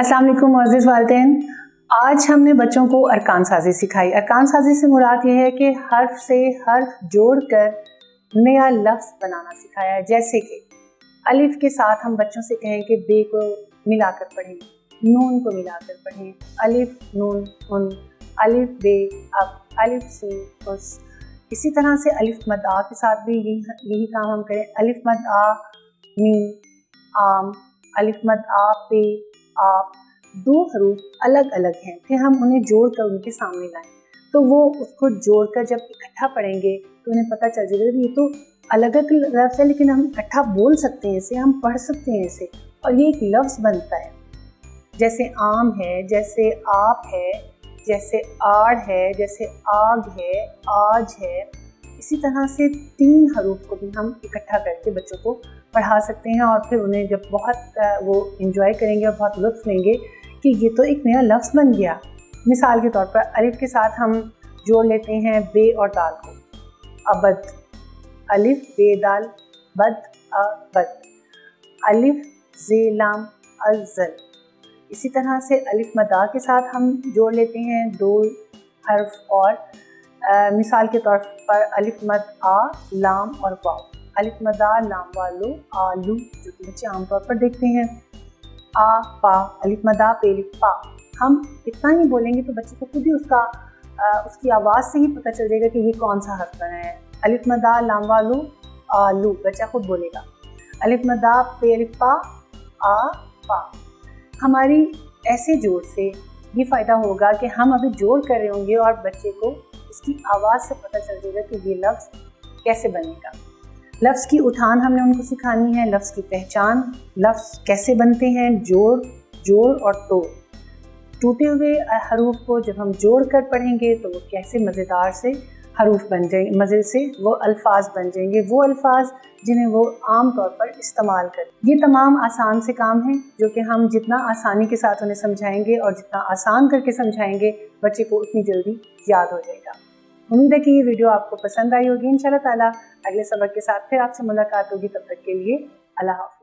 अस्सलाम वालेकुम मुअज़्ज़िज़ वालिदैन। आज हमने बच्चों को अरकान साजी सिखाई। अरकान साजी से मुराद ये है कि हर्फ से हर्फ जोड़कर नया लफ्ज़ बनाना सिखाया है। जैसे कि अलिफ के साथ हम बच्चों से कहें कि बे को मिलाकर पढ़ें, नून को मिलाकर पढ़ें, अलिफ नून उन, अलिफ बे अब, अलिफ सी उस। इसी तरह से अलिफ मद आ के साथ भी यही काम हम करें। अलिफ मद आ नी आम, अलिफ मद आ पे आप। दो हरूफ अलग अलग हैं, फिर हम उन्हें जोड़कर उनके सामने लाएं तो वो उसको जोड़कर जब इकट्ठा पढ़ेंगे तो उन्हें पता चल जाएगा ये तो अलग अलग लफ्ज़ है लेकिन हम इकट्ठा बोल सकते हैं इसे, हम पढ़ सकते हैं इसे और ये एक लफ्ज़ बनता है। जैसे आम है, जैसे आप है, जैसे आड़ है, जैसे आग है, आज है। इसी तरह से तीन हरूफ को भी हम इकट्ठा करके बच्चों को पढ़ा सकते हैं और फिर उन्हें जब बहुत वो एंजॉय करेंगे और बहुत लुत्फ़ लेंगे कि ये तो एक नया लफ्ज़ बन गया। मिसाल के तौर पर अलिफ के साथ हम जोड़ लेते हैं बे और दाल को, अबद, अलिफ बे दाल बद अबद, अलिफ जे लाम अज़ल। इसी तरह से अलिफ मदा के साथ हम जोड़ लेते हैं दो हर्फ और मिसाल के तौर पर अलिफ मद आ लाम और वाव, अलिफ मदा लाम वालो आलू, जो कि बच्चे आमतौर पर देखते हैं। आ पा, अलिफ मदा पे लिफ पा। हम इतना ही बोलेंगे तो बच्चे को खुद ही उसकी आवाज़ से ही पता चल जाएगा कि ये कौन सा हर्फ बना है। अलिफ मदा लाम वालो आलू, बच्चा खुद बोलेगा। अलिफ मदा पे लिफ पा आ पा। हमारी ऐसे जोड़ से ये फ़ायदा होगा कि हम अभी जोड़ कर रहे होंगे और बच्चे को इसकी आवाज़ से पता चल जाएगा कि ये लफ्ज़ कैसे बनेगा। लफ्ज़ की उठान हमने उनको सिखानी है, लफ्ज़ की पहचान, लफ्ज़ कैसे बनते हैं, जोड़ और तोड़। टूटे हुए हरूफ को जब हम जोड़ कर पढ़ेंगे तो वो कैसे मज़ेदार से हरूफ बन जाएंगे, मज़े से वो अल्फाज बन जाएंगे, वो अल्फाज जिन्हें वो आम तौर पर इस्तेमाल करें। ये तमाम आसान से काम हैं जो कि हम जितना आसानी के साथ उन्हें समझाएंगे और जितना आसान करके समझाएंगे बच्चे को उतनी जल्दी याद हो जाएगा। उम्मीद है कि ये वीडियो आपको पसंद आई होगी। इंशाल्लाह ताला अगले सबक के साथ फिर आपसे मुलाकात होगी। तब तक के लिए अल्लाह हाफ़िज़।